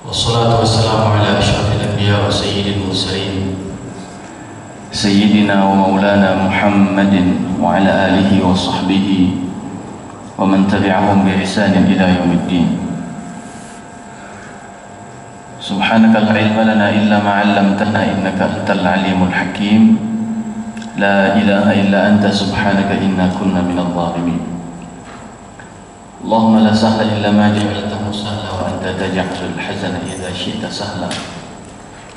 والصلاة والسلام على أشرف الأنبياء وسيد المرسلين سيدنا ومولانا محمد وعلى آله وصحبه ومن تبعهم بإحسان إلى يوم الدين. سبحانك لا علم لنا إلا ما علمتنا إنك أنت العليم الحكيم. لا إله إلا أنت سبحانك إنا كنا من الظالمين. اللهم لا سهل إلا ما جعلته سهلا وأنت تجعل الحزن إذا شئت سهلا.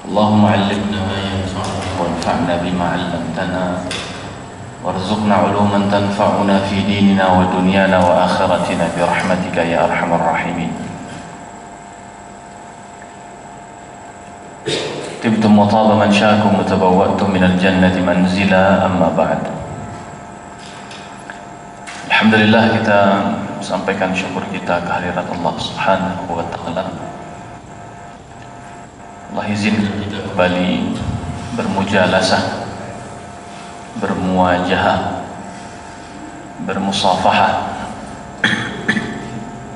اللهم علمنا ما ينفعنا وانفعنا بما علمتنا وارزقنا علوما تنفعنا في ديننا ودنيانا وآخرتنا برحمتك يا أرحم الراحمين. طبتم وطاب منشاكم وتبوأتم من الجنة منزلا. أما بعد. Alhamdulillah, kita sampaikan syukur kita kehadirat Allah Subhanahu wa Ta'ala. Allah izinkan kita kembali bermujalasah, bermuajahah, bermusafahah.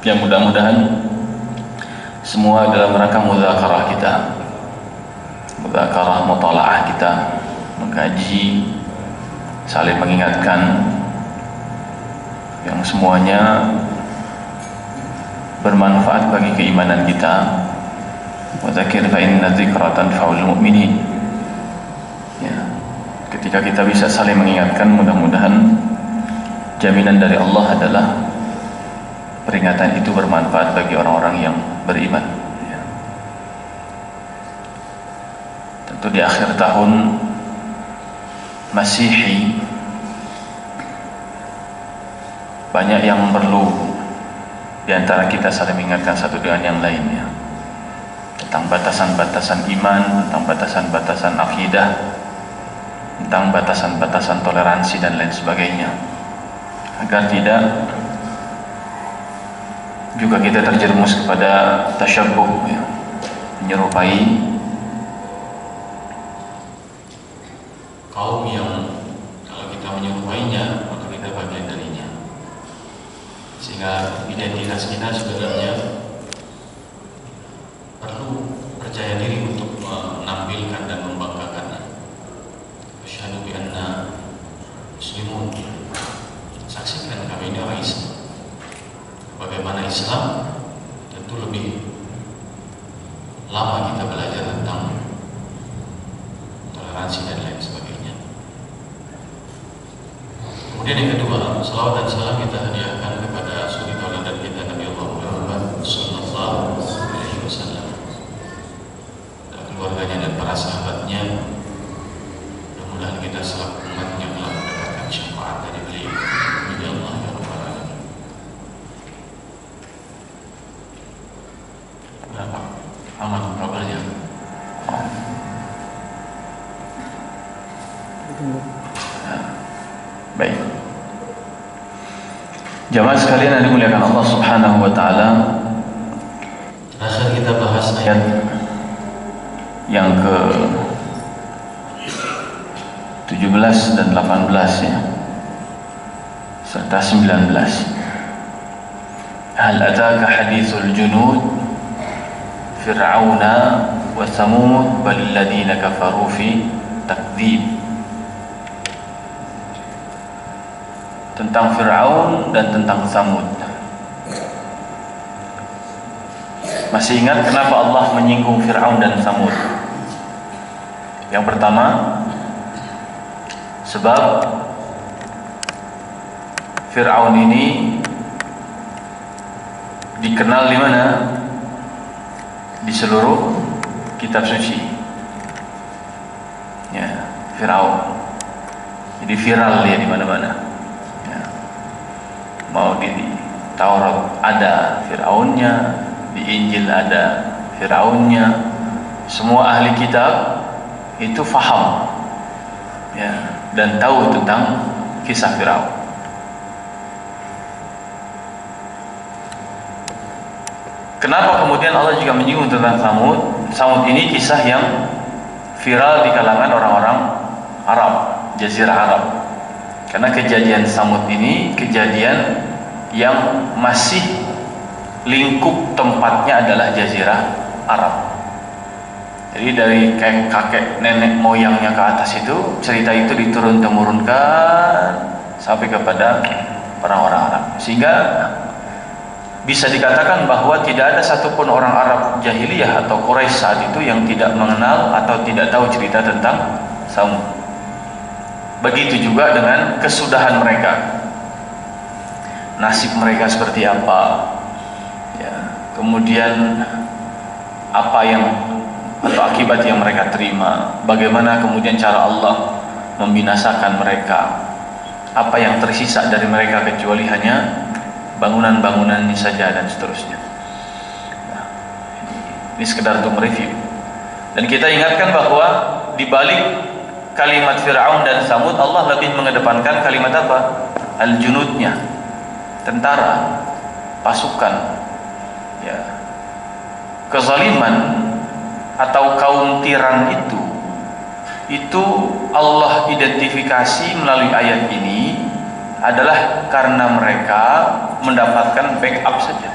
Yang mudah-mudahan semua dalam rangka mudzakarah kita, mudzakarah mutalaah kita, mengkaji, saling mengingatkan, yang semuanya bermanfaat bagi keimanan kita. Wa dzakir fa inna dzikra tanfa'ul mu'minin. Ya, ketika kita bisa saling mengingatkan, mudah-mudahan jaminan dari Allah adalah peringatan itu bermanfaat bagi orang-orang yang beriman. Ya. Tentu di akhir tahun Masihi banyak yang perlu di antara kita saling mengingatkan satu dengan yang lainnya tentang batasan-batasan iman, tentang batasan-batasan akidah, tentang batasan-batasan toleransi dan lain sebagainya, agar tidak juga kita terjerumus kepada tasyabbuh, ya, menyerupai kaum yang kalau kita menyerupainya maka kita bagian darinya, sehingga identitas kita sebenarnya perlu percaya diri untuk menampilkan dan membanggakannya. Asyhadu bi anna muslimun, saksikan kami ini orang Islam. Bagaimana Islam, tentu lebih lama kita belajar tentang toleransi dan lain sebagainya. Kemudian yang kedua, salawat dan salam kita hadiahkan kepada suri tauladan kita Nabi Allah Muhammad sallallahu alaihi wasallam, dan keluarganya dan para sahabatnya. Mudah-mudahan kita selaku umatnya telah mendapatkan syafaat dari beliau. Ya Allah ya Rabbal alamin. Berapa aman kabarnya? Baik. Jamaah sekalian yang dimuliakan Allah Subhanahu wa Ta'ala, terakhir kita bahas ayat yang ke 17 dan 18, ya, serta 19. Hal ataka hadithul junud Fir'auna wa Thamud bal ladina kafaru fi takdzib. Tentang Fir'aun dan tentang Thamud. Masih ingat kenapa Allah menyinggung Fir'aun dan Thamud? Yang pertama, sebab Fir'aun ini dikenal di mana? Di seluruh kitab suci. Ya, Fir'aun. Jadi viral dia di mana-mana. Mau di Taurat ada Fir'aunnya, di Injil ada Fir'aunnya. Semua ahli kitab itu faham, ya, dan tahu tentang kisah Fir'aun. Kenapa kemudian Allah juga menyinggung tentang Tsamud? Tsamud ini kisah yang viral di kalangan orang-orang Arab, Jazirah Arab. Karena kejadian Tsamud ini kejadian yang masih lingkup tempatnya adalah Jazirah Arab. Jadi dari kakek nenek moyangnya ke atas itu, cerita itu diturun-temurunkan sampai kepada orang-orang Arab, sehingga bisa dikatakan bahwa tidak ada satupun orang Arab jahiliyah atau Quraisy saat itu yang tidak mengenal atau tidak tahu cerita tentang Samud. Begitu juga dengan kesudahan mereka, nasib mereka seperti apa, ya, kemudian apa yang atau akibat yang mereka terima, bagaimana kemudian cara Allah membinasakan mereka, apa yang tersisa dari mereka kecuali hanya bangunan-bangunan ini saja dan seterusnya. Nah, ini sekedar untuk mereview. Dan kita ingatkan bahwa di balik kalimat Fir'aun dan Samud, Allah lebih mengedepankan kalimat apa? Al-junudnya, tentara, pasukan, ya. Kezaliman atau kaum tiran itu Allah identifikasi melalui ayat ini adalah karena mereka mendapatkan backup saja,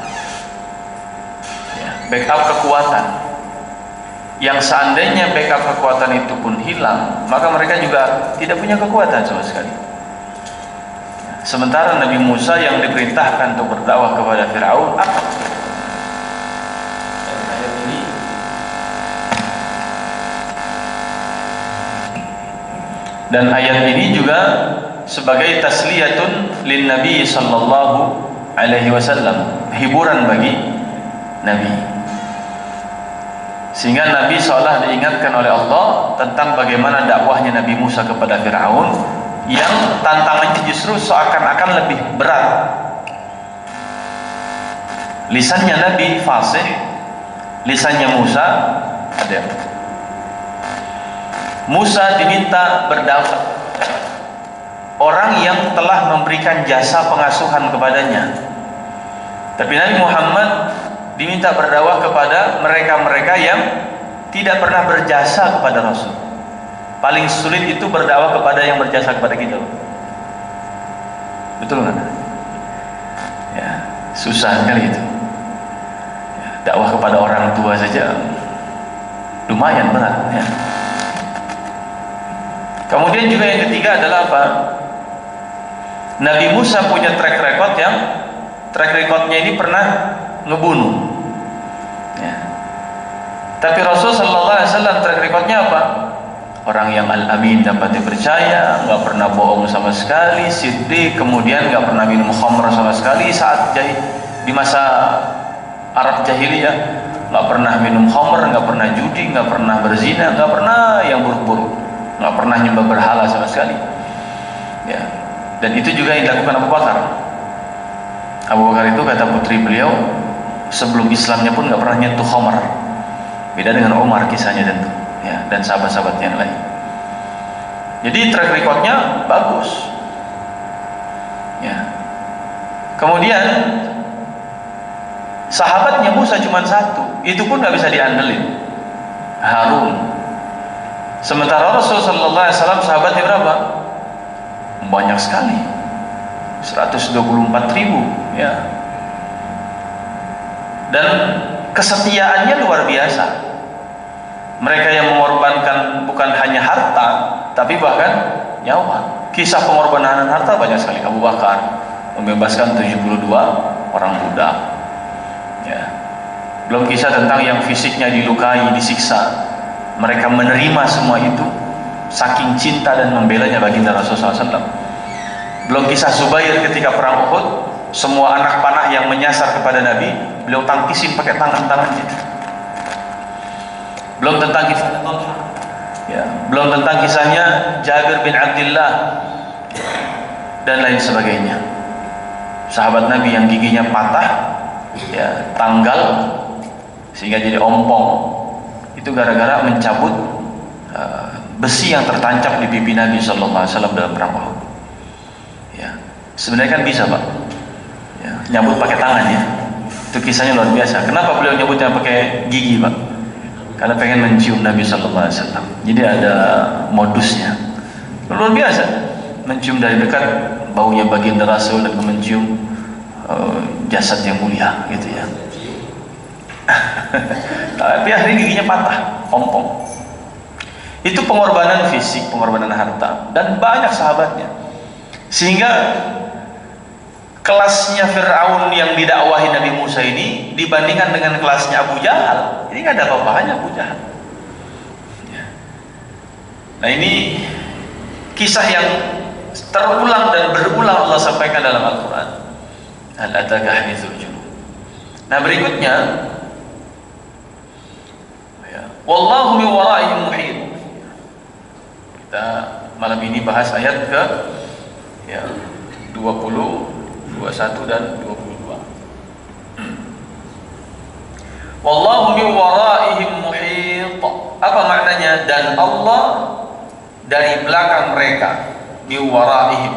ya, backup kekuatan yang seandainya backup kekuatan itu pun hilang, maka mereka juga tidak punya kekuatan sama sekali. Sementara Nabi Musa yang diperintahkan untuk berdakwah kepada Fir'aun, dan ayat ini juga sebagai tasliyatun lin Nabi sallallahu alaihi wasallam, hiburan bagi Nabi, sehingga Nabi seolah diingatkan oleh Allah tentang bagaimana dakwahnya Nabi Musa kepada Fir'aun yang tantangannya justru seakan-akan lebih berat. Lisannya Nabi fasih, lisannya Musa ada. Musa diminta berdakwah orang yang telah memberikan jasa pengasuhan kepadanya, tapi Nabi Muhammad diminta berdakwah kepada mereka-mereka yang tidak pernah berjasa kepada Rasul. Paling sulit itu berdakwah kepada yang berjasa kepada kita. Betul nggak? Ya, susah sekali itu. Ya, dakwah kepada orang tua saja lumayan berat. Ya. Kemudian juga yang ketiga adalah apa? Nabi Musa punya track recordnya ini pernah ngebunuh. Ya. Tapi Rasul Sallallahu Alaihi Wasallam track recordnya apa? Orang yang al-amin, dapat dipercaya, nggak pernah bohong sama sekali, siddiq, kemudian nggak pernah minum khamr sama sekali saat di masa Arab jahiliyah, nggak pernah minum khamr, nggak pernah judi, nggak pernah berzina, nggak pernah yang buruk-buruk, nggak pernah nyembah berhala sama sekali. Ya. Dan itu juga yang dilakukan Abu Bakar. Abu Bakar itu kata putri beliau, sebelum Islamnya pun nggak pernah nyentuh khamr. Beda dengan Umar kisahnya tentu, ya, dan sahabat-sahabat yang lain. Jadi track recordnya bagus. Ya. Kemudian sahabatnya Musa cuma satu, itu pun nggak bisa diandelin, Harun. Sementara Rasul Sallallahu Alaihi Wasallam sahabatnya berapa? Banyak sekali, 124.000, ya. Dan kesetiaannya luar biasa. Mereka yang mengorbankan bukan hanya harta, tapi bahkan nyawa. Kisah pengorbanan harta banyak sekali. Abu Bakar membebaskan 72 orang budak, ya. Belum kisah tentang yang fisiknya dilukai, disiksa. Mereka menerima semua itu saking cinta dan membelanya baginda Rasulullah SAW. Belum kisah Zubair ketika perang Uhud, semua anak panah yang menyasar kepada Nabi, beliau tangkisin pakai tangan-tangannya. Belum tentang kisah ya, belum tentang kisahnya Jabir bin Abdullah dan lain sebagainya. Sahabat Nabi yang giginya patah, ya, tanggal sehingga jadi ompong, itu gara-gara mencabut besi yang tertancap di pipi Nabi Sallallahu Alaihi Wasallam dalam perang Uhud. Ya, sebenarnya kan bisa, Pak, ya, nyambut pakai tangan, ya. Itu kisahnya luar biasa. Kenapa beliau nyambutnya pakai gigi, Pak? Karena pengen mencium Nabi Sallallahu Alaihi Wasallam. Jadi ada modusnya. Luar biasa. Mencium dari dekat baunya baginda Rasul dan mencium jasad yang mulia, gitu ya. Tapi akhirnya giginya patah, ompong. Itu pengorbanan fisik, pengorbanan harta, dan banyak sahabatnya. Sehingga kelasnya Fir'aun yang didakwahi Nabi Musa ini dibandingkan dengan kelasnya Abu Jahal, ini nggak ada apa-apanya Abu Jahal. Nah, ini kisah yang terulang dan berulang Allah sampaikan dalam Al-Quran. Hal ataka haditsul junub. Nah, berikutnya, wallahu min waraihim muhit. Kita malam ini bahas ayat ke 20, 21 dan 22. Wallahu min waraihim muhit. Apa maknanya? Dan Allah dari belakang mereka, min waraihim.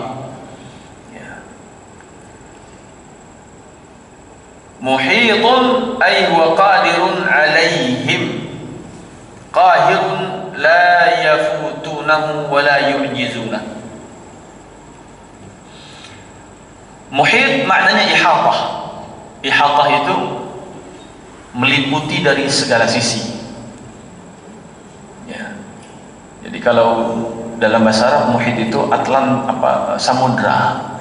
Muhitun ay huwa qadirun alaihim, qahirun la yafutunahu wa la yu'jizunah. Muhit maknanya ihatah. Ihatah itu meliputi dari segala sisi. Ya. Jadi kalau dalam bahasa Arab muhit itu samudra.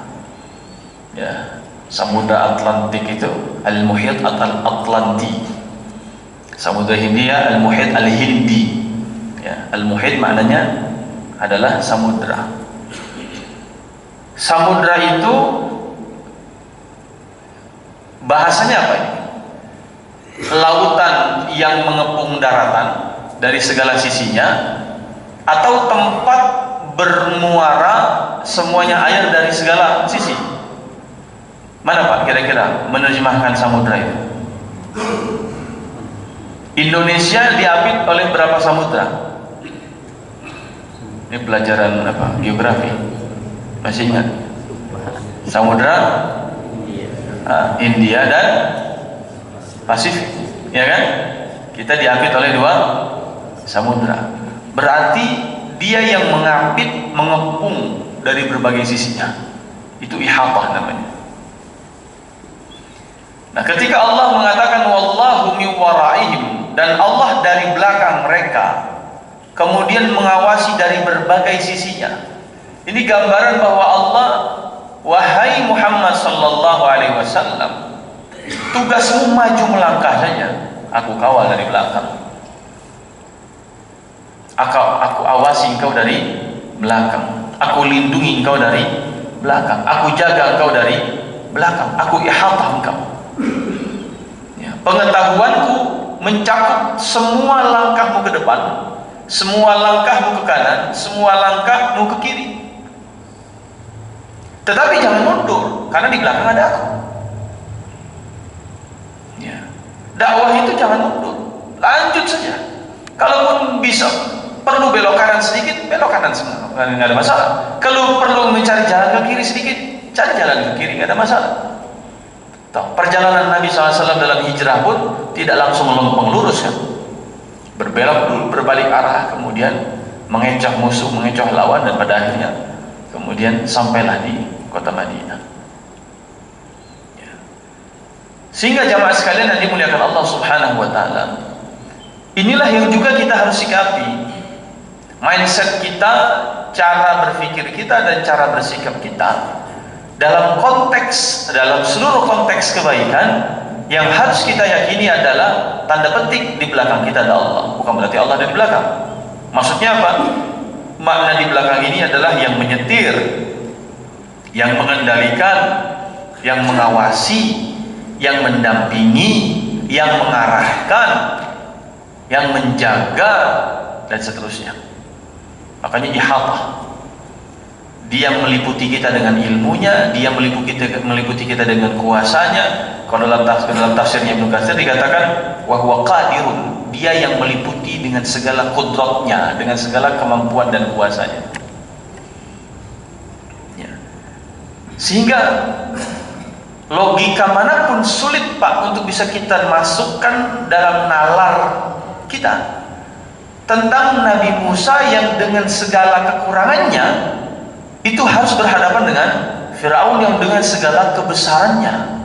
Ya, samudra Atlantik itu al-muhit al-Atlanti. Samudra Hindia al-muhit al-Hindi. Ya, al-muhit maknanya adalah samudra. Samudra itu bahasanya apa ini? Lautan yang mengepung daratan dari segala sisinya, atau tempat bermuara semuanya air dari segala sisi? Mana Pak kira-kira menerjemahkan samudra itu? Indonesia diapit oleh berapa samudra? Ini pelajaran apa? Geografi. Masih ingat? Samudra India dan Pasifik, ya kan? Kita diapit oleh 2 samudra. Berarti dia yang mengapit, mengepung dari berbagai sisinya. Itu ihatah namanya. Nah, ketika Allah mengatakan wallahu min waraihim, dan Allah dari belakang mereka, kemudian mengawasi dari berbagai sisinya. Ini gambaran bahwa Allah, wahai Muhammad sallallahu alaihi wasallam, tugasmu maju melangkah saja, aku kawal dari belakang. Aku awasi engkau dari belakang. Aku lindungi engkau dari belakang. Aku jaga engkau dari belakang. Aku ihatah engkau. Ya, pengetahuanku mencakup semua langkahmu ke depan, semua langkahmu ke kanan, semua langkahmu ke kiri. Tetapi jangan mundur, karena di belakang ada aku. Ya. Dakwah itu jangan mundur, lanjut saja. Kalaupun bisa perlu belok kanan sedikit, belok kanan semua, nggak ada masalah. Kalau perlu mencari jalan ke kiri sedikit, cari jalan ke kiri, nggak ada masalah. Perjalanan Nabi SAW dalam hijrah pun tidak langsung lempeng lurus kan, berbelok dulu, berbalik arah, kemudian mengecoh musuh, mengecoh lawan, dan pada akhirnya kemudian sampailah di kota Madinah. Ya. Sehingga jamaah sekalian yang dimuliakan Allah Subhanahu wa Ta'ala, inilah yang juga kita harus sikapi. Mindset kita, cara berpikir kita, dan cara bersikap kita dalam seluruh konteks kebaikan yang harus kita yakini adalah tanda petik di belakang kita ada Allah. Bukan berarti Allah ada di belakang. Maksudnya apa? Makna di belakang ini adalah yang menyetir, yang mengendalikan, yang mengawasi, yang mendampingi, yang mengarahkan, yang menjaga, dan seterusnya. Makanya ihatah. Dia meliputi kita dengan ilmunya, dia meliputi kita dengan kuasanya. Kalau dalam tafsirnya Ibnu Katsir dikatakan wa huwa qadirun, dia yang meliputi dengan segala kudratnya, dengan segala kemampuan dan kuasanya. Ya. Sehingga logika manapun sulit Pak untuk bisa kita masukkan dalam nalar kita tentang Nabi Musa yang dengan segala kekurangannya itu harus berhadapan dengan Firaun yang dengan segala kebesarannya.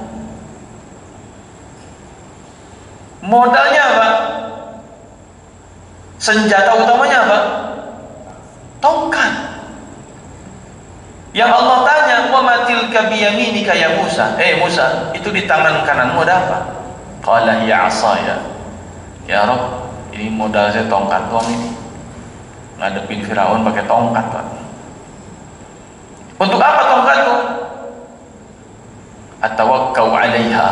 Modalnya apa? Senjata utamanya apa? Tongkat. Yang Allah tanya, wa matilka biyaminika ya Musa. Musa, itu di tangan kananmu ada apa? Qala ya asaya. Ya Rabb, ini modal saya tongkat doang ini. Ngadepin Firaun pakai tongkat, Pak. Untuk apa tongkat itu? Atawakkau 'alaiha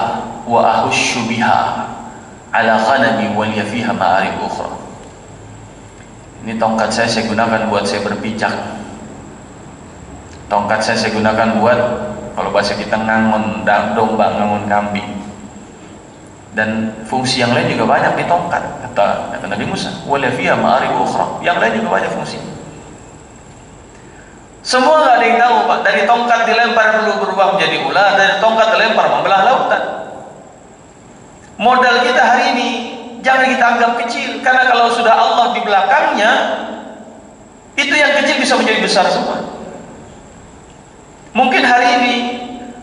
wa ahushu biha 'ala ghanami wa liya fiha ma'arib ukhra. Ini tongkat saya gunakan buat saya berpijak. Tongkat saya gunakan buat, kalau bahasa kita, ngangon domba, ngangon kambing. Dan fungsi yang lain juga banyak di tongkat, kata Nabi Musa. Wa liya fiha ma'arib ukhra. Yang lain juga banyak fungsi. Semua nggak ada yang tahu, Pak. Dari tongkat dilempar dulu berubah menjadi ular, dari tongkat dilempar membelah lautan. Modal kita hari ini jangan kita anggap kecil, karena kalau sudah Allah di belakangnya, itu yang kecil bisa menjadi besar semua. Mungkin hari ini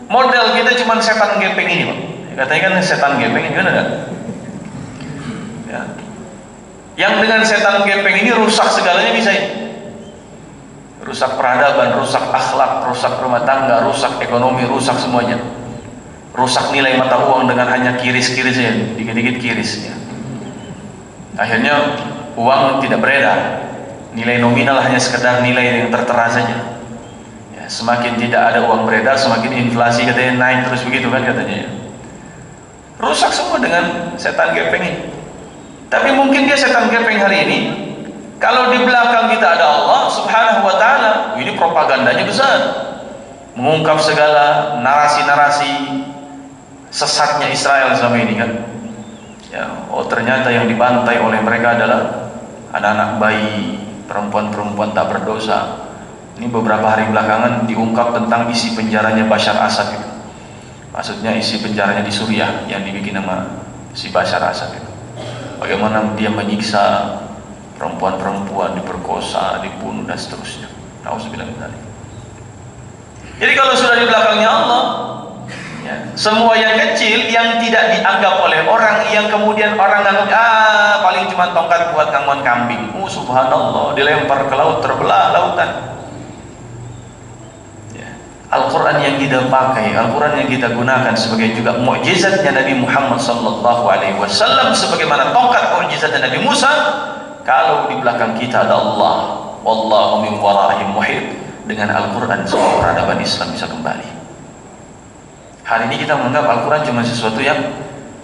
modal kita cuma setan gepeng ini, Pak. Katanya kan setan gepeng, gimana kan? Ya. Yang dengan setan gepeng ini rusak segalanya bisa ini. Rusak peradaban, rusak akhlak, rusak rumah tangga, rusak ekonomi, rusak semuanya. Rusak nilai mata uang dengan hanya kiris-kiris saja, dikit-dikit kiris ya. Akhirnya uang tidak beredar. Nilai nominal hanya sekedar nilai yang tertera saja. Ya, semakin tidak ada uang beredar, semakin inflasi katanya naik terus begitu kan katanya ya. Rusak semua dengan setan gepeng ini. Tapi mungkin dia setan gepeng hari ini, kalau di belakang kita ada Allah Subhanahu wa ta'ala, ini propagandanya besar. Mengungkap segala narasi-narasi sesatnya Israel selama ini kan. Ya, ternyata yang dibantai oleh mereka adalah anak-anak bayi, perempuan-perempuan tak berdosa. Ini beberapa hari belakangan diungkap tentang isi penjaranya Bashar Assad itu. Maksudnya isi penjaranya di Suriah yang dibikin sama si Bashar Assad itu. Bagaimana dia menyiksa perempuan-perempuan, diperkosa, dibunuh dan seterusnya. Nauzubillah min dzalik. Jadi kalau sudah di belakangnya Allah, ya, semua yang kecil yang tidak dianggap oleh orang, yang kemudian orang anggap paling cuma tongkat buat ngangon kambing. Subhanallah, dilempar ke laut, terbelah lautan. Ya. Al-Quran yang kita pakai, Al-Quran yang kita gunakan sebagai juga mukjizatnya Nabi Muhammad SAW, sebagaimana tongkat mukjizatnya Nabi Musa. Kalau di belakang kita ada Allah, wallahu min wara'ihim muhit, dengan Al-Quran semua peradaban Islam bisa kembali. Hari ini kita menganggap Al-Quran cuma sesuatu yang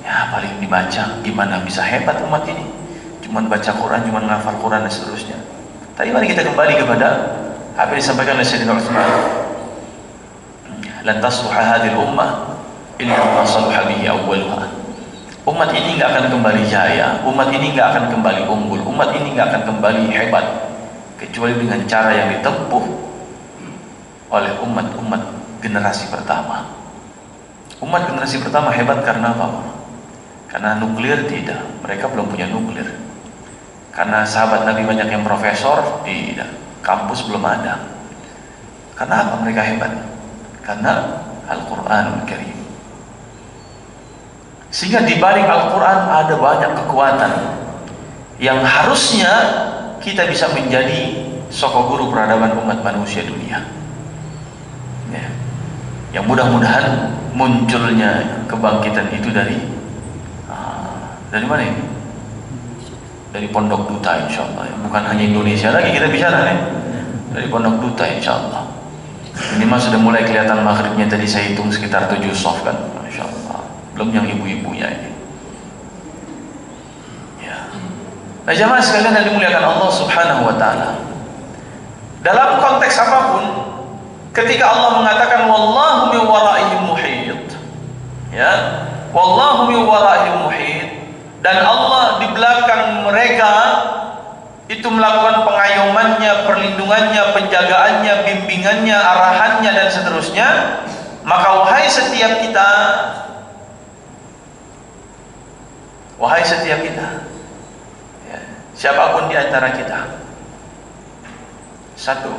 ya paling dibaca. Gimana bisa hebat umat ini? Cuma baca Quran, cuma ngafal Quran dan seterusnya. Tapi mari kita kembali kepada apa yang disampaikan oleh Sayyidina Utsman. Lan tasluha hadhihi al-ummah illa ma salaha bihi awwaluha. Umat ini nggak akan kembali jaya, umat ini nggak akan kembali unggul, umat ini nggak akan kembali hebat kecuali dengan cara yang ditempuh oleh umat-umat generasi pertama. Umat generasi pertama hebat karena apa? Karena nuklir tidak, mereka belum punya nuklir. Karena sahabat Nabi banyak yang profesor, tidak, kampus belum ada. Karena apa mereka hebat? Karena Al-Quranul Karim. Sehingga di balik Al-Quran ada banyak kekuatan yang harusnya kita bisa menjadi sokok guru peradaban umat manusia dunia ya. Yang mudah-mudahan munculnya kebangkitan itu dari mana ini? Dari Pondok Duta insyaAllah ya. Bukan hanya Indonesia lagi kita bicara nih. Dari Pondok Duta insyaAllah. Ini mah sudah mulai kelihatan maghribnya, tadi saya hitung sekitar 7 soft kan, Masya Allah. Belum yang ibu-ibunya ini ya. Nah jamaah sekalian yang dimuliakan Allah Subhanahu wa ta'ala, dalam konteks apapun, ketika Allah mengatakan wallahu min wara'ihim muhit ya, wallahu min wara'ihim muhit, dan Allah di belakang mereka itu melakukan pengayomannya, perlindungannya, penjagaannya, bimbingannya, arahannya dan seterusnya, maka wahai setiap kita, ya, siapapun di antara kita, satu,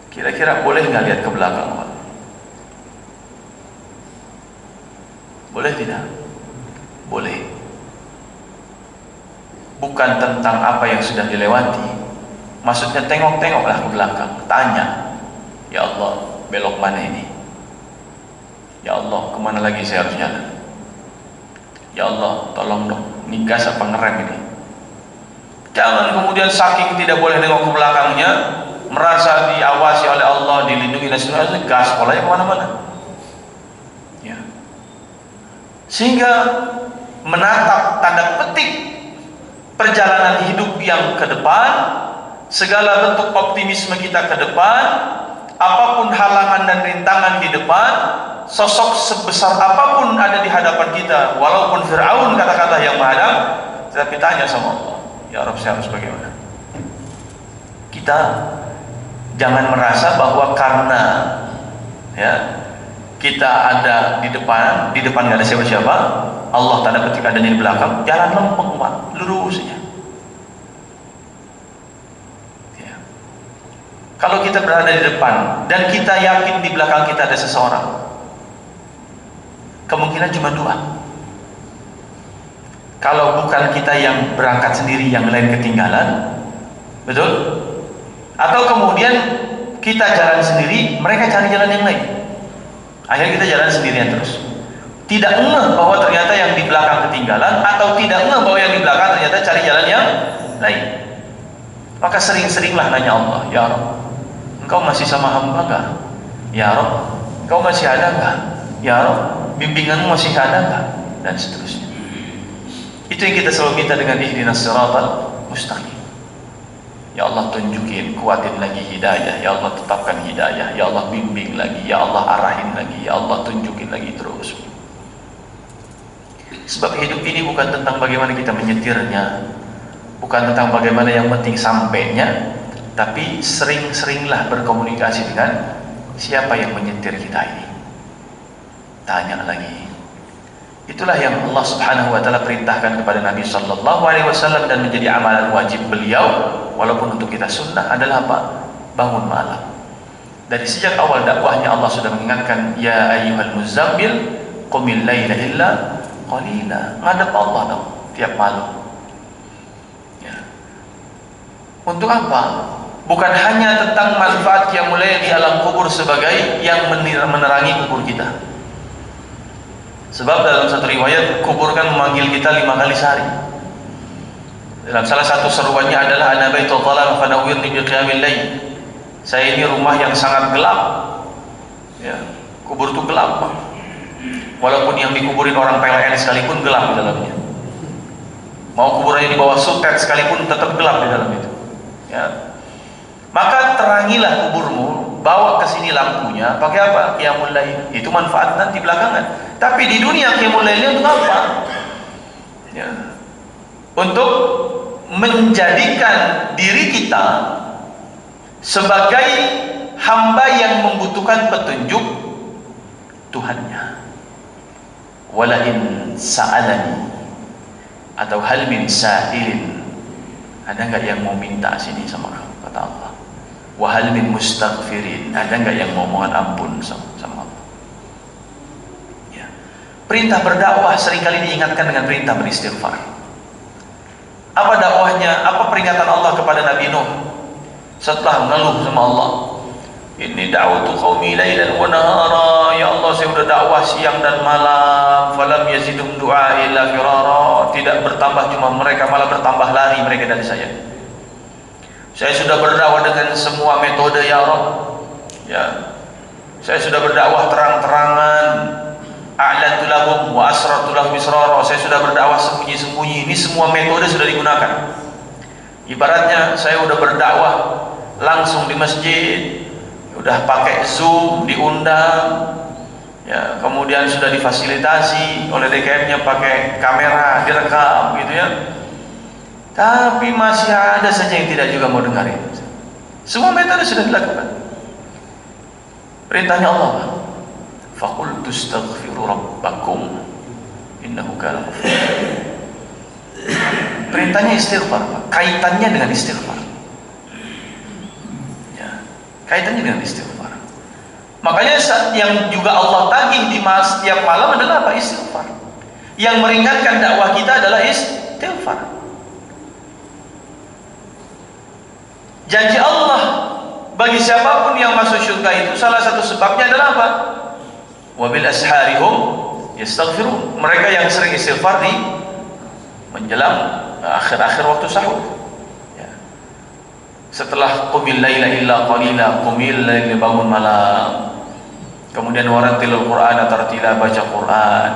kira-kira boleh nggak lihat ke belakang, Pak? Boleh tidak? Boleh. Bukan tentang apa yang sudah dilewati. Maksudnya tengok-tengoklah ke belakang, tanya, ya Allah, belok mana ini? Ya Allah, kemana lagi saya harus jalan? Ya Allah, tolong dong, ini gas apa ngerem ini? Jangan kemudian saking tidak boleh nengok ke belakangnya, merasa diawasi oleh Allah, dilindungi dan seterusnya, gas polanya kemana-mana. Ya. Sehingga menatap tanda petik perjalanan hidup yang ke depan, segala bentuk optimisme kita ke depan, apapun halangan dan rintangan di depan, sosok sebesar apapun ada di hadapan kita, walaupun Fir'aun kata-kata yang menghadap, tetapi tanya sama Allah, ya Rabb, saya harus bagaimana? Kita jangan merasa bahwa karena ya kita ada di depan nggak ada siapa-siapa, Allah tanda petik adanya di belakang, jalan lempeng Pak, lurus saja. Ya. Kalau kita berada di depan dan kita yakin di belakang kita ada seseorang, kemungkinan cuma dua. Kalau bukan kita yang berangkat sendiri, yang lain ketinggalan, betul? Atau kemudian kita jalan sendiri, mereka cari jalan yang lain. Akhirnya kita jalan sendirian terus. Tidak ngeh bahwa ternyata yang di belakang ketinggalan, atau tidak ngeh bahwa yang di belakang ternyata cari jalan yang lain. Maka sering-seringlah nanya Allah, ya Rabb, Engkau masih sama hamba enggak? Ya Rabb, Engkau masih ada enggak? Ya Rabb, bimbinganmu masih ada enggak? Dan seterusnya. Itu yang kita selalu minta dengan ihdinas siratal mustaqim. Ya Allah, tunjukin, kuatin lagi hidayah. Ya Allah, tetapkan hidayah. Ya Allah, bimbing lagi. Ya Allah, arahin lagi. Ya Allah, tunjukin lagi terus. Sebab hidup ini bukan tentang bagaimana kita menyetirnya, bukan tentang bagaimana yang penting sampainya, tapi sering-seringlah berkomunikasi dengan siapa yang menyetir kita ini. Tanya lagi. Itulah yang Allah Subhanahu wa taala perintahkan kepada Nabi sallallahu alaihi wasallam, dan menjadi amalan wajib beliau walaupun untuk kita sunnah adalah apa? Bangun malam. Dari sejak awal dakwahnya Allah sudah mengingatkan, ya ayyuhal muzammil qumil laila illa qalila. Ngadep Allah dong tiap malam. Ya. Untuk apa? Bukan hanya tentang manfaat qiyamul lail di alam kubur sebagai yang menerangi kubur kita. Sebab dalam satu riwayat, kubur kan memanggil kita 5 kali sehari. Dalam salah satu seruannya adalah ana baitul dhalam fanawwirni bi qiyamil lail. Saya ini rumah yang sangat gelap. Ya, kubur itu gelap, Pak. Walaupun yang dikuburin orang PLN sekalipun gelap di dalamnya. Mau kuburannya di bawah sutet sekalipun tetap gelap di dalam itu. Ya. Maka terangilah kuburmu, bawa ke sini lampunya, pakai apa? Qiyamul lail. Itu manfaat nanti belakangan. Tapi di dunia qiyamul lailnya untuk apa? Ya. Untuk menjadikan diri kita sebagai hamba yang membutuhkan petunjuk Tuhannya. Walain sa'alani, atau hal min sa'ilin, ada enggak yang mau minta sini sama kamu, kata Allah. Wa hal min mustaghfirin, ada enggak yang mau mohon ampun sama Allah. Ya. Perintah berdakwah seringkali diingatkan dengan perintah beristighfar. Apa dakwahnya? Apa peringatan Allah kepada Nabi Nuh setelah mengeluh sama Allah? Inni da'utu qaumi lailan wa nahara, ya Allah, saya sudah dakwah siang dan malam, falam yazidhum du'a illa firara, tidak bertambah, cuma mereka malah bertambah lari mereka dari saya. Saya sudah berdakwah dengan semua metode, ya Rabb. Ya. Saya sudah berdakwah terang-terangan, a'lantu lahum wa asrartu lahum israra. Saya sudah berdakwah sembunyi-sembunyi. Ini semua metode sudah digunakan. Ibaratnya saya sudah berdakwah langsung di masjid, udah pakai Zoom, diundang, ya, kemudian sudah difasilitasi oleh DKM-nya pakai kamera, direkam, gitu ya. Tapi masih ada saja yang tidak juga mau dengarin. Semua metode sudah dilakukan. Perintahnya Allah, faqultu astaghfiru rabbakum innahu kana ghaffara. Perintahnya istighfar, Pak. Kaitannya dengan istighfar. Ya, kaitannya dengan istighfar. Makanya yang juga Allah tagih di setiap malam adalah apa? Istighfar. Yang meringankan dakwah kita adalah istighfar. Janji Allah bagi siapapun yang masuk surga itu salah satu sebabnya adalah apa? Wabil asharihum yastaghfirun. Mereka yang sering istighfar di menjelang akhir-akhir waktu sahur. Ya. Setelah qumil laila illa qalila, qumil laila, bangun malam. Kemudian warattilul Qur'ana tartila, baca Quran.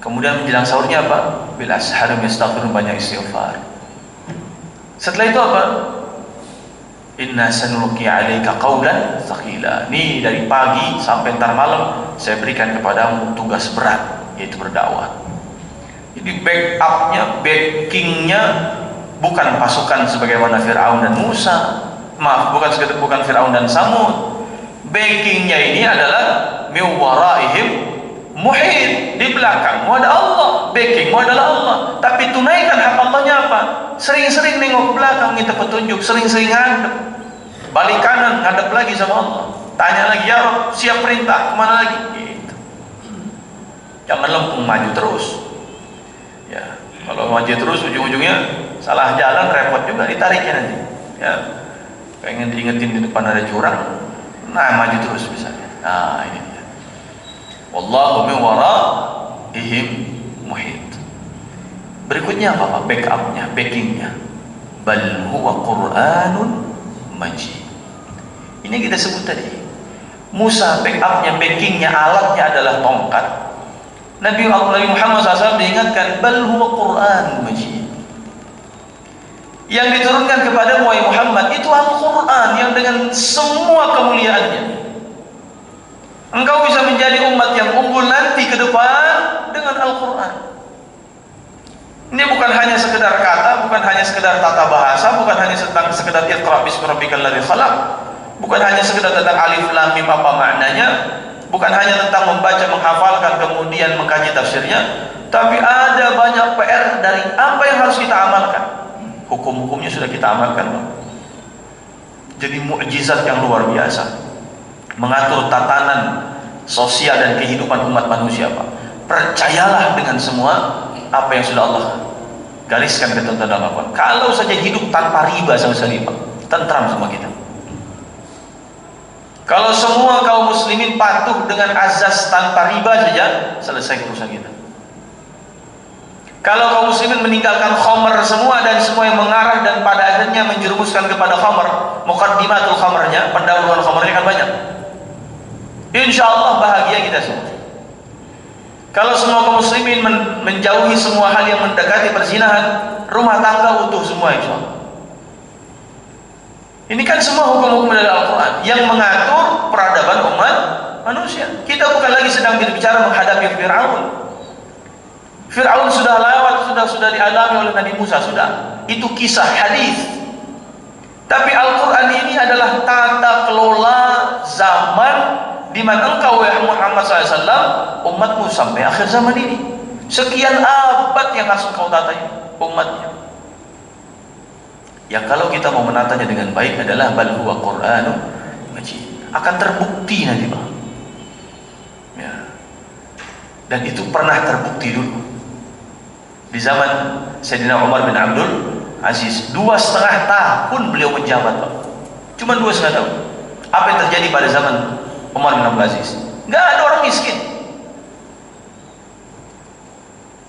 Kemudian menjelang sahurnya apa? Bil asharihum yastaghfirun, banyak istighfar. Setelah itu apa? Inna sanulqi 'alaika qawlan thaqila. Nih dari pagi sampai ntar malam saya berikan kepadamu tugas berat, yaitu berdakwah. Jadi backupnya, backingnya bukan pasukan sebagaimana Fir'aun dan Musa. Maaf, bukan Fir'aun dan Samud. Backingnya ini adalah min waraihim muhit, di belakangmu ada Allah, backingmu adalah Allah. Tapi tunaikan hak Allahnya apa? Sering-sering nengok ke belakang minta petunjuk, sering-sering ngadep, balik kanan ngadep lagi sama Allah, tanya lagi, ya Rabb siap perintah kemana lagi gitu. Jangan lempung maju terus ya. Kalau maju terus ujung-ujungnya salah jalan, repot juga ditariknya nanti ya. Pengen diingetin di depan ada jurang, nah maju terus misalnya. Nah ini dia, wallahu min waraihim muhit. Berikutnya apa Pak? Backupnya, backingnya. Bal huwa Qur'anun majid. Ini kita sebut tadi. Musa backupnya, backingnya, alatnya adalah tongkat. Nabi Muhammad SAW diingatkan, bal huwa Qur'anun majid. Yang diturunkan kepada Muhammad itu Al-Quran yang dengan semua kemuliaannya. Engkau bisa menjadi umat yang unggul nanti ke depan dengan Al-Quran. Ini bukan hanya sekedar kata, bukan hanya sekedar tata bahasa, bukan hanya tentang sekedar iqra bismi rabbikal ladzi khalaq, bukan hanya sekedar tentang alif lam mim apa maknanya, bukan hanya tentang membaca, menghafalkan, kemudian mengkaji tafsirnya, tapi ada banyak PR dari apa yang harus kita amalkan. Hukum-hukumnya sudah kita amalkan. Jadi mukjizat yang luar biasa, mengatur tatanan sosial dan kehidupan umat manusia Pak. Percayalah dengan semua apa yang sudah Allah gariskan ketentuan dalam Al-Quran. Kalau saja hidup tanpa riba sama sekali Pak, tentram semua kita. Kalau semua kaum muslimin patuh dengan azas tanpa riba saja, selesai urusan kita. Kalau kaum muslimin meninggalkan khamr semua dan semua yang mengarah dan pada akhirnya menjerumuskan kepada khamr, muqaddimatul khamrnya, pendahuluan khamrnya kan banyak. Insya Allah bahagia kita semua. Kalau semua kaum muslimin menjauhi semua hal yang mendekati perzinahan, rumah tangga utuh semua insya Allah. Ini kan semua hukum-hukum dari Al-Quran yang mengatur peradaban umat manusia. Kita bukan lagi sedang berbicara menghadapi Fir'aun. Fir'aun sudah lewat, sudah dialami oleh Nabi Musa, sudah. Itu kisah hadis. Tapi Al-Quran ini adalah tata kelola zaman di mana engkau ya Muhammad SAW, umatmu sampai akhir zaman ini. Sekian abad yang harus engkau tata umatnya. Ya kalau kita mau menatanya dengan baik adalah bal huwa Qur'anun majid. Akan terbukti nanti Pak. Ya. Dan itu pernah terbukti dulu. Di zaman Sayyidina Umar bin Abdul Aziz, 2,5 tahun beliau menjabat Pak. Cuma 2,5 tahun. Apa yang terjadi pada zaman Umar bin Abdul Aziz? Nggak ada orang miskin.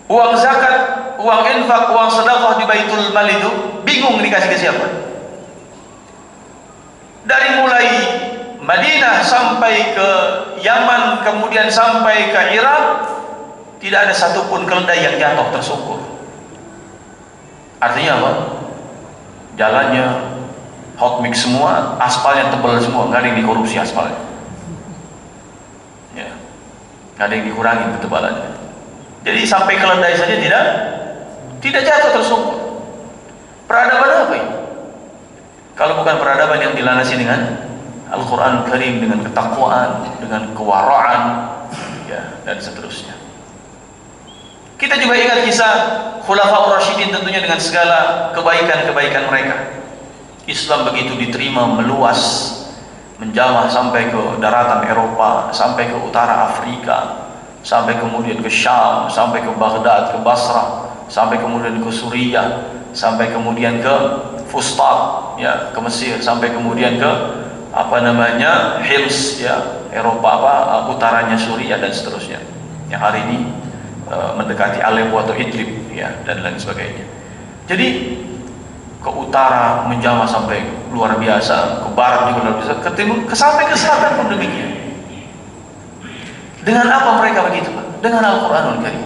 Uang zakat, uang infak, uang sedekah di Baitul Mal itu bingung dikasih ke siapa. Dari mulai Madinah sampai ke Yaman, kemudian sampai ke Irak, tidak ada satupun keledai yang jatuh tersungkur. Artinya apa? Jalannya hot mix semua, aspalnya tebal semua, nggak ada yang dikorupsi aspalnya. Ya, nggak ada yang dikurangi ketebalannya. Jadi sampai keledai saja tidak jatuh tersungkur. Peradaban apa ini? Kalau bukan peradaban yang dilandasi dengan Al-Quran Karim, dengan ketakwaan, dengan kewaraan, ya, dan seterusnya. Kita juga ingat kisah Khulafaur Rasyidin tentunya dengan segala kebaikan-kebaikan mereka. Islam begitu diterima meluas menjamah sampai ke daratan Eropa, sampai ke utara Afrika, sampai kemudian ke Syam, sampai ke Baghdad, ke Basrah, sampai kemudian ke Suriah, sampai kemudian ke Fustat, ya, ke Mesir, sampai kemudian ke Hims, ya, Eropa utaranya Suriah dan seterusnya. Yang hari ini mendekati Aleppo atau Idlib, ya, dan lain sebagainya. Jadi ke utara menjamah sampai luar biasa, ke barat juga luar biasa, ke timur, sampai ke selatan pun demikian. Dengan apa mereka begitu, Pak? Dengan Al-Qur'anul Karim.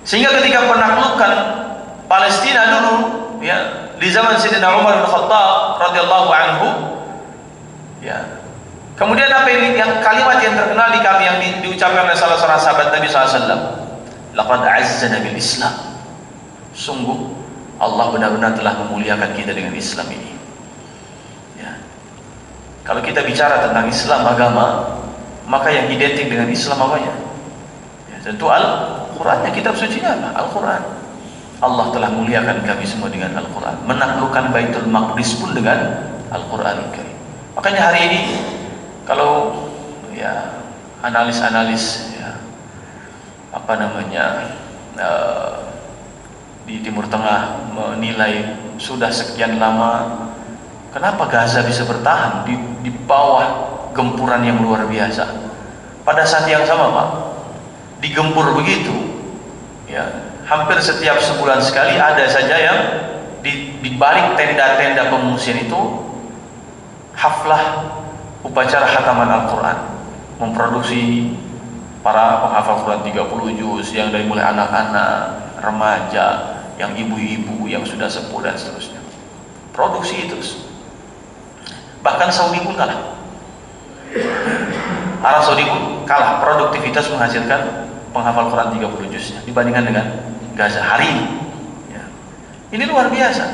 Sehingga ketika penaklukan Palestina dulu, ya, di zaman Sayyidina Umar bin Khattab radhiyallahu anhu, ya. Kemudian apa yang kalimat yang terkenal di kami yang diucapkan oleh salah seorang sahabat Nabi SAW, laqad azzana bil Islam. Sungguh Allah benar-benar telah memuliakan kita dengan Islam ini. Ya. Kalau kita bicara tentang Islam agama, maka yang identik dengan Islam apanya? Ya, tentu Al-Quran. Kitab suci apa? Al-Quran. Allah telah muliakan kami semua dengan Al-Quran. Menaklukkan Baitul Maqdis pun dengan Al-Quranul Karim. Makanya hari ini kalau ya analis-analis, ya, di Timur Tengah menilai sudah sekian lama kenapa Gaza bisa bertahan di bawah gempuran yang luar biasa. Pada saat yang sama, Pak, digempur begitu, ya, hampir setiap sebulan sekali ada saja yang di balik tenda-tenda pengungsian itu haflah upacara khataman Al-Quran, memproduksi para penghafal Quran 30 juz, yang dari mulai anak-anak, remaja, yang ibu-ibu, yang sudah sepuh dan seterusnya. Produksi itu. Bahkan Saudi pun kalah. Arab Saudi pun kalah produktivitas menghasilkan penghafal Quran 30 juznya dibandingkan dengan Gaza hari ini. Ya. Ini luar biasa.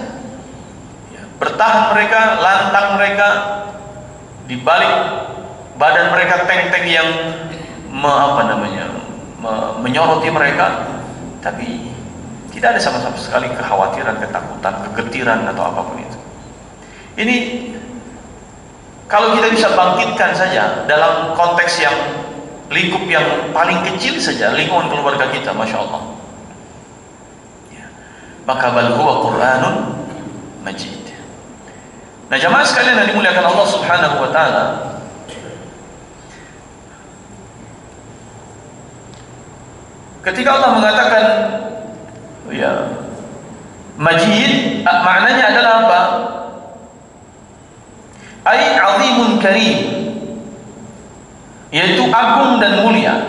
Ya. Bertahan mereka, lantang mereka, di balik badan mereka tank-tank yang menyoroti mereka, tapi tidak ada sama sekali kekhawatiran, ketakutan, kegetiran atau apapun itu. Ini kalau kita bisa bangkitkan saja dalam konteks yang lingkup yang paling kecil saja, lingkungan keluarga kita, Masya Allah, ya, maka bal huwa Qur'anun Majid. Nah, jamaah sekalian yang dimuliakan Allah Subhanahu wa taala, ketika Allah mengatakan, ya, Majid, maknanya adalah apa? Ai azimun karim, yaitu agung dan mulia.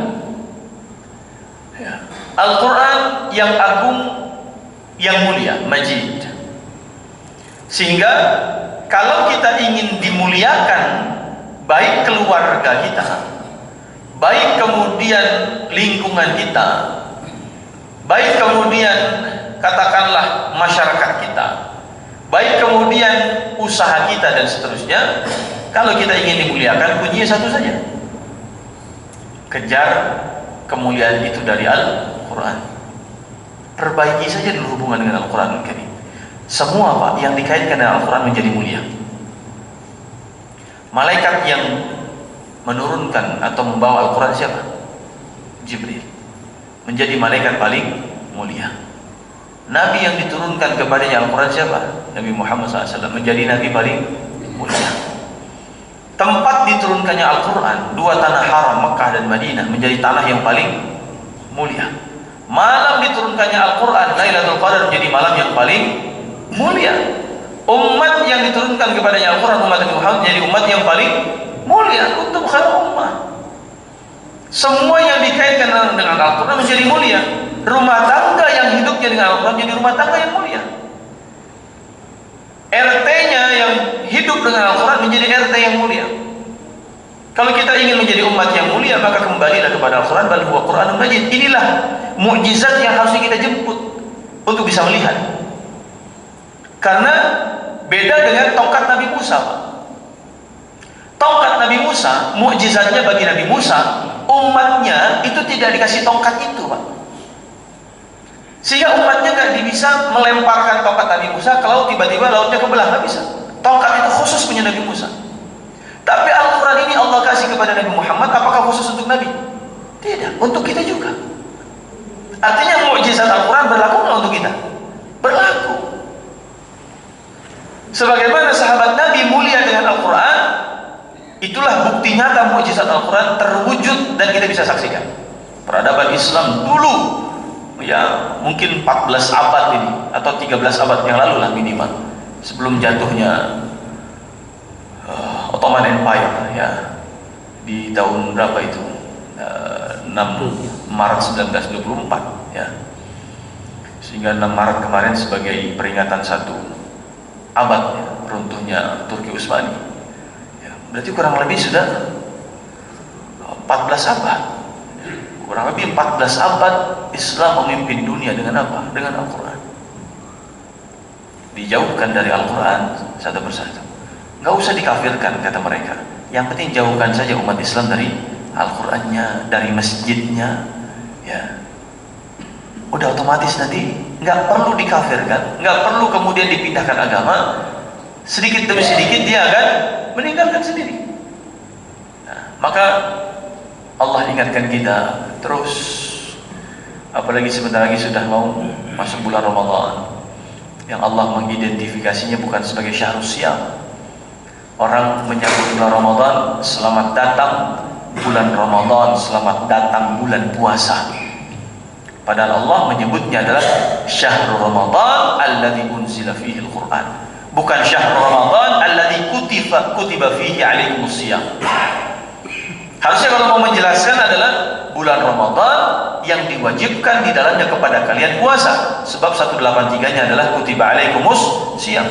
Ya. Al-Quran yang agung, yang mulia, Majid. Sehingga kalau kita ingin dimuliakan, baik keluarga kita, baik kemudian lingkungan kita, baik kemudian katakanlah masyarakat kita, baik kemudian usaha kita dan seterusnya, kalau kita ingin dimuliakan, kuncinya satu saja: kejar kemuliaan itu dari Al-Quran. Perbaiki saja dulu hubungan dengan Al-Quran Karim. Semua, Pak, yang dikaitkan dengan Al-Quran menjadi mulia. Malaikat yang menurunkan atau membawa Al-Quran siapa? Jibril. Menjadi malaikat paling mulia. Nabi yang diturunkan kepadanya Al-Quran siapa? Nabi Muhammad SAW. Menjadi Nabi paling mulia. Tempat diturunkannya Al-Quran, dua tanah haram, Mekah dan Madinah, menjadi tanah yang paling mulia. Malam diturunkannya Al-Quran, Lailatul Qadar, menjadi malam yang paling mulia. Umat yang diturunkan kepadanya Al-Quran, umat Nabi Muhammad, menjadi umat yang paling mulia. Untuk khairul ummah. Semua yang dikaitkan dengan Al-Quran menjadi mulia. Rumah tangga yang hidupnya dengan Al-Quran jadi rumah tangga yang mulia. RT-nya yang hidup dengan Al-Quran menjadi RT yang mulia. Kalau kita ingin menjadi umat yang mulia, maka kembalilah kepada Al-Quran. Bal huwa Qur'anun Majid. Inilah mukjizat yang harus kita jemput untuk bisa melihat. Karena beda dengan tongkat Nabi Musa, Pak. Tongkat Nabi Musa, mukjizatnya bagi Nabi Musa, umatnya itu tidak dikasih tongkat itu, Pak. Sehingga umatnya nggak bisa melemparkan tongkat Nabi Musa kalau tiba-tiba lautnya kebelah, nggak bisa. Tongkat itu khusus punya Nabi Musa. Tapi Al-Quran ini Allah kasih kepada Nabi Muhammad, apakah khusus untuk Nabi? Tidak, untuk kita juga. Artinya mukjizat Al-Quran berlaku nggak untuk kita? Berlaku. Sebagaimana sahabat Nabi mulia dengan Al-Quran, itulah bukti nyata mukjizat Al-Quran terwujud dan kita bisa saksikan. Peradaban Islam dulu, ya mungkin 14 abad ini atau 13 abad yang lalu lah minimal, sebelum jatuhnya Ottoman Empire, ya di tahun berapa itu, 6 Maret 1924, ya, sehingga 6 Maret kemarin sebagai peringatan 1 abad ya, runtuhnya Turki Utsmani, ya, berarti kurang lebih sudah 14 abad, kurang lebih 14 abad Islam memimpin dunia dengan apa? Dengan Al-Quran. Dijauhkan dari Al-Quran satu persatu, nggak usah dikafirkan kata mereka, yang penting jauhkan saja umat Islam dari Al-Qurannya, dari masjidnya, ya udah otomatis nanti nggak perlu dikafirkan, nggak perlu kemudian dipindahkan agama, sedikit demi sedikit dia akan meninggalkan sendiri. Nah, maka Allah ingatkan kita terus, apalagi sebentar lagi sudah mau masuk bulan Ramadan yang Allah mengidentifikasinya bukan sebagai syahrus syam. Orang menyambut bulan Ramadan, selamat datang bulan Ramadan, selamat datang bulan puasa. Padahal Allah menyebutnya adalah syahrul Ramadan alladzi unzila fihi al-Quran, bukan syahrul Ramadan alladzi kutiba fihi alaikumus shiyam. Harusnya kalau mau menjelaskan adalah bulan Ramadan yang diwajibkan di dalamnya kepada kalian puasa, sebab 183-nya adalah kutiba alaikumus shiyam.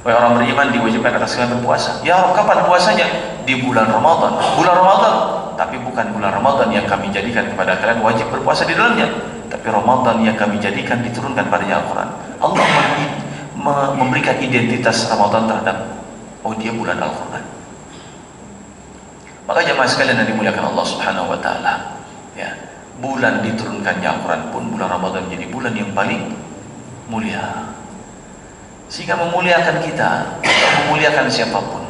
Wahai orang beriman, diwajibkan atas kalian berpuasa. Ya Rabb, kapan puasanya? Di bulan Ramadan. Bulan Ramadan, tapi bukan bulan Ramadan yang kami jadikan kepada kalian wajib berpuasa di dalamnya, tapi Ramadan yang kami jadikan diturunkan padanya Al-Quran. Allah memberikan identitas Ramadan terhadap, oh dia bulan Al-Quran. Maka jemaah sekalian yang dimuliakan Allah Subhanahu wa taala, ya, bulan diturunkannya Al-Quran pun bulan Ramadan menjadi bulan yang paling mulia, sehingga memuliakan kita atau memuliakan siapapun.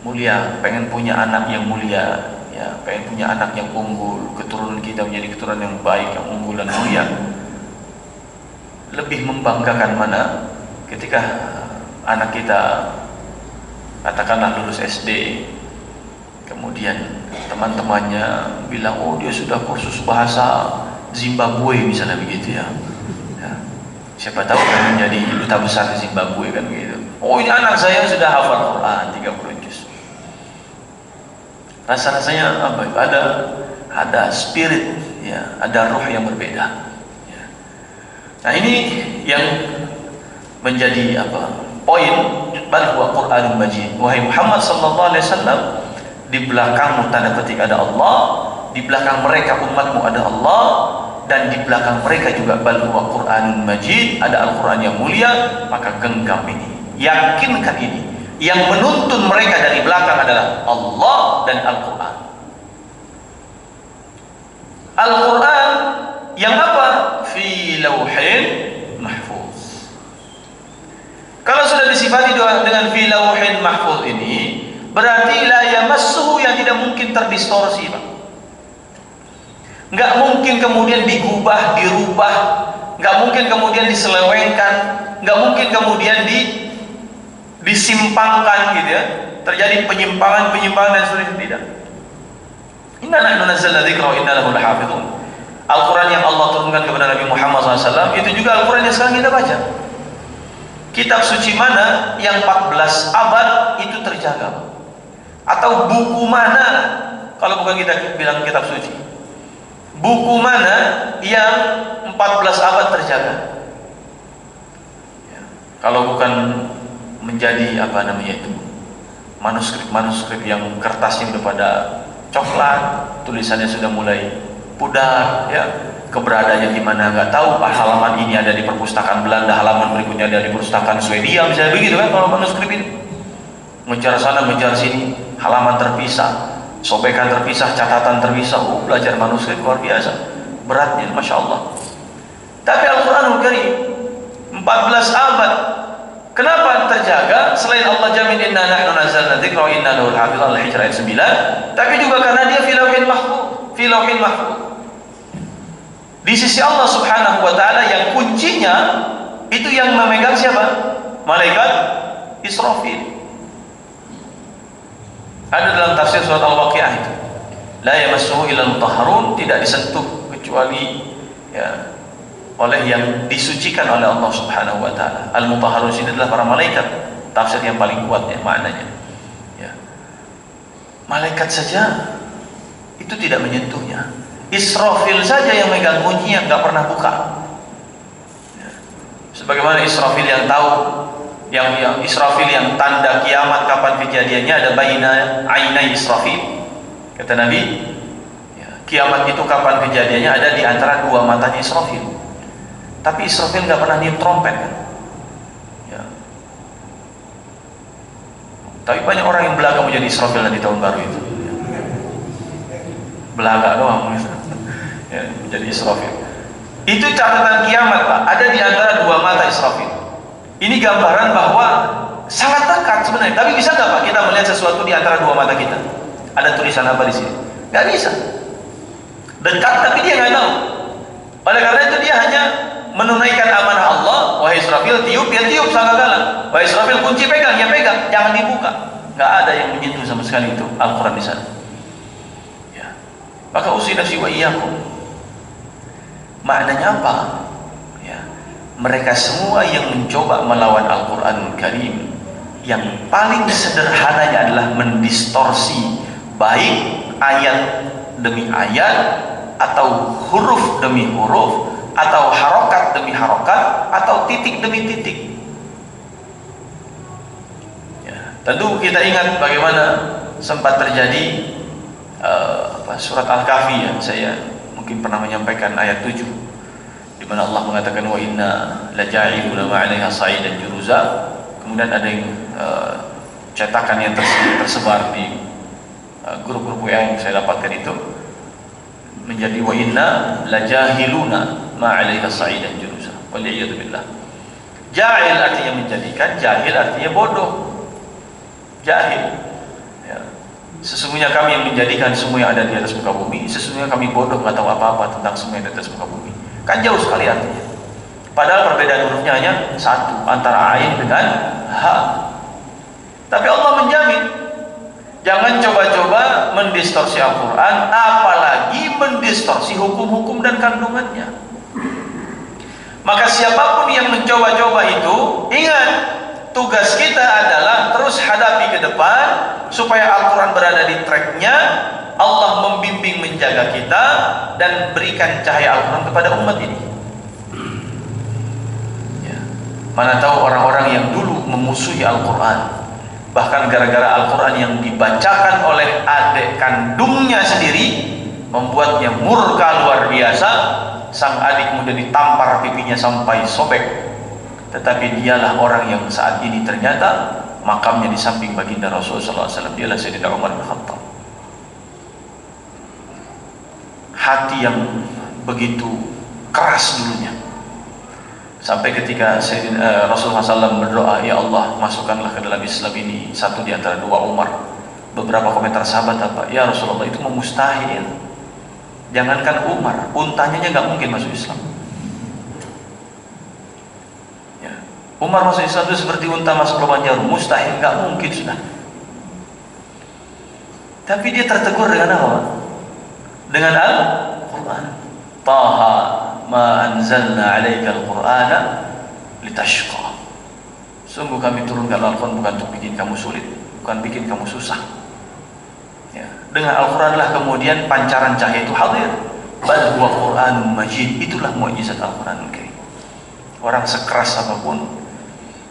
Mulia, pengen punya anak yang mulia, ya, pengen punya anak yang unggul, keturunan kita menjadi keturunan yang baik, yang unggul dan mulia. Lebih membanggakan mana ketika anak kita katakanlah lulus SD, kemudian teman-temannya bilang, oh dia sudah kursus bahasa Zimbabwe misalnya begitu, ya. Siapa tahu kan menjadi duta besar di Zimbabwe kan begitu. Oh ini anak saya sudah hafal Quran 30 juz. Rasa-rasanya apa? Ada spirit, ya, ada ruh yang berbeda. Ya. Nah ini yang menjadi apa? Poin, bal huwa Qur'anun Majid. Wahai Muhammad sallallahu alaihi wasallam, di belakangmu tanda petik ada Allah, di belakang mereka umatmu ada Allah, dan di belakang mereka juga bal huwa Qur'anun Majid, ada Al-Quran yang mulia. Maka genggam ini, yakinkan ini, yang menuntun mereka dari belakang adalah Allah dan Al-Quran. Al-Quran yang apa? Fi lauhin mahfuz. Kalau sudah disifati dengan fi lauhin mahfuz ini, berarti la yamassuhu, yang tidak mungkin terdistorsi, Pak. Nggak mungkin kemudian digubah, dirubah, nggak mungkin kemudian diselewengkan, nggak mungkin kemudian disimpangkan gitu ya, terjadi penyimpangan dan sebagainya. Tidak. Inna nahnu nazzalna dzikra wa inna lahu lahafizun. Al-Quran yang Allah turunkan kepada Nabi Muhammad SAW itu juga Al-Quran yang sekarang kita baca. Kitab suci mana yang 14 abad itu terjaga? Atau buku mana, kalau bukan kita bilang kitab suci, buku mana yang 14 abad terjaga? Ya. Kalau bukan menjadi apa namanya itu, manuskrip yang kertasnya sudah pada coklat, tulisannya sudah mulai pudar, ya, keberadaannya di mana nggak tahu. Halaman ini ada di perpustakaan Belanda, halaman berikutnya ada di perpustakaan Swedia, misalnya begitu kan. Kalau manuskrip ini mengejar sana mengejar sini, halaman terpisah, sobekan terpisah, catatan terpisah. Belajar manuskrip luar biasa beratnya, Masya Allah. Tapi Al-Quranul Karim 14 abad Kenapa terjaga? Selain Allah jamin inna nahnu nazzalna dzikra wa inna lahu lahafizun, Al-Hijr ayat 9, tapi juga karena dia fi lauhin mahfuz, fi lauhin mahfuz. Di sisi Allah Subhanahu wa taala yang kuncinya itu yang memegang siapa? Malaikat Israfil. Ada dalam tafsir surat Al-Waqiah itu. La yamassuhu illa al-mutahharun, tidak disentuh kecuali ya oleh yang disucikan oleh Allah Subhanahu wa taala. Al-mutahharun ini adalah para malaikat. Tafsir yang paling kuat ya maknanya. Ya. Malaikat saja itu tidak menyentuhnya. Israfil saja yang megang kuncinya nggak pernah buka. Ya. Sebagaimana Israfil yang tahu yang Israfil yang tanda kiamat kapan kejadiannya ada baina ainai Israfil. Kata Nabi, ya, kiamat itu kapan kejadiannya ada di antara dua matanya Israfil. Tapi Israfil nggak pernah niup trompet kan? Ya. Tapi banyak orang yang belaga menjadi Israfil di tahun baru itu. Ya. Belaga doang ya, menjadi Israfil. Itu catatan kiamat Pak, ada di antara dua mata Israfil. Ini gambaran bahwa sangat dekat sebenarnya. Tapi bisa nggak Pak kita melihat sesuatu di antara dua mata kita? Ada tulisan apa di sini? Nggak bisa. Dekat tapi dia nggak tahu. Oleh karena itu dia hanya menunaikan amanah Allah. Wahai Israfil tiup, ya tiup sangkakala. Wahai Israfil kunci pegang, ya pegang, jangan dibuka. Nggak ada yang menyentuh sama sekali itu Al-Quran di sana. Ya. Maka usilasi wa iyyakum. Maknanya apa? Ya. Mereka semua yang mencoba melawan Al-Quranul Karim, yang paling sederhananya adalah mendistorsi baik ayat demi ayat atau huruf demi huruf atau harokat demi harokat atau titik demi titik. Ya, tentu kita ingat bagaimana sempat terjadi surat Al-Kahfi ya, saya mungkin pernah menyampaikan ayat 7 di mana Allah mengatakan wa inna laja'iluna ma'alaiha sa'idan juruza. Kemudian ada yang cetakan yang tersebar di grup-grup WA yang saya dapatkan itu menjadi wa inna lajahiluna ma'alaiha sa'idan juruza. Waliyadu billah. Jahil artinya menjadikan, jahil artinya bodoh. Jahil ya. Sesungguhnya kami yang menjadikan semua yang ada di atas muka bumi, sesungguhnya kami bodoh, nggak tahu apa-apa tentang semua yang ada di atas muka bumi. Kan jauh sekali artinya. Padahal perbedaan hurufnya hanya satu, antara ain dengan ha. Tapi Allah menjamin, jangan coba-coba mendistorsi Al-Quran, apalagi mendistorsi hukum-hukum dan kandungannya. Maka siapapun yang mencoba-coba itu, ingat, tugas kita adalah terus hadapi ke depan supaya Al-Quran berada di tracknya. Allah membimbing menjaga kita dan berikan cahaya Al-Quran kepada umat ini. Ya. Mana tahu orang-orang yang dulu memusuhi Al-Quran, bahkan gara-gara Al-Quran yang dibacakan oleh adik kandungnya sendiri membuatnya murka luar biasa. Sang adik kemudian ditampar pipinya sampai sobek. Tetapi dialah orang yang saat ini ternyata makamnya di samping baginda Rasulullah SAW. Dialah Sayyidina Umar bin Khattab. Hati yang begitu keras dulunya, sampai ketika Rasulullah SAW berdoa, ya Allah masukkanlah ke dalam Islam ini satu di antara dua Umar. Beberapa komentar sahabat apa? Ya Rasulullah, itu mustahil. Jangankan Umar, untanya nggak mungkin masuk Islam. Ya. Umar masuk Islam itu seperti unta masuk lubang jarum, mustahil, nggak mungkin sudah. Tapi dia tertegur dengan apa? Dengan Al-Quran. Taha ma anzalna 'alaika al-Qur'ana litashqa. Sungguh kami turunkan Al-Quran bukan untuk bikin kamu sulit, bukan bikin kamu susah. Ya. Dengan Al-Quran lah kemudian pancaran cahaya itu hadir. Bal huwa Qur'anun Majid. Itulah mukjizat Al-Quran. Orang sekeras apapun,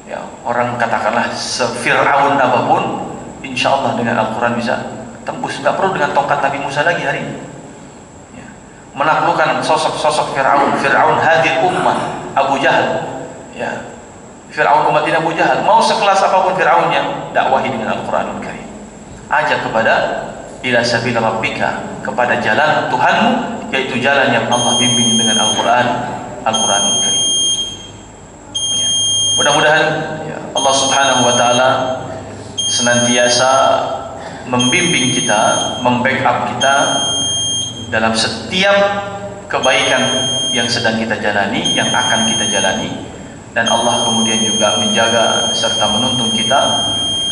ya, orang katakanlah se-Fir'aun apapun, insya Allah dengan Al-Quran bisa tembus. Nggak perlu dengan tongkat Nabi Musa lagi hari ini. Ya. Menaklukkan sosok-sosok Fir'aun hadir ummah Abu Jahal. Ya. Fir'aun umat ini Abu Jahal. Mau sekelas apapun Fir'aunnya, dakwahi dengan Al-Quranul Karim. Ajak kepada ila sabil rabbika, kepada jalan Tuhanmu, yaitu jalan yang Allah bimbing dengan Al-Quranul Karim. Ya. Mudah-mudahan ya, Allah senantiasa membimbing kita, membackup kita dalam setiap kebaikan yang sedang kita jalani, yang akan kita jalani, dan Allah kemudian juga menjaga serta menuntun kita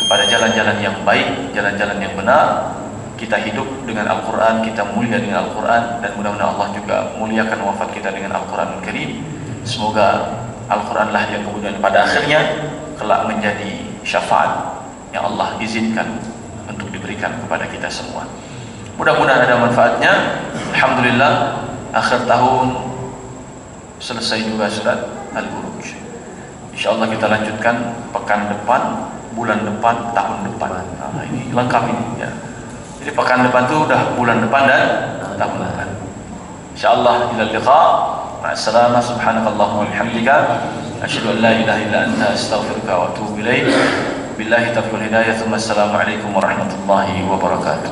kepada jalan-jalan yang baik, jalan-jalan yang benar. Kita hidup dengan Al-Quran, kita mulia dengan Al-Quran, dan mudah-mudahan Allah juga muliakan wafat kita dengan Al-Quran Al-Karim. Semoga Al-Quranlah yang kemudian pada akhirnya kelak menjadi syafaat yang Allah izinkan untuk diberikan kepada kita semua. Mudah-mudahan ada manfaatnya. Alhamdulillah, akhir tahun selesai juga surat Al-Buruj. InsyaAllah kita lanjutkan pekan depan, bulan depan, tahun depan. Nah, ini lengkap ini ya. Jadi pekan depan itu udah bulan depan dan tahun depan. InsyaAllah ila liqa. Ma'assalamah. Subhanakallahumma wa bihamdika asyhadu an la ilaha illa anta astaghfiruka wa atubu ilaik. Billahi taufiq wal hidayah. Assalamualaikum warahmatullahi wabarakatuh.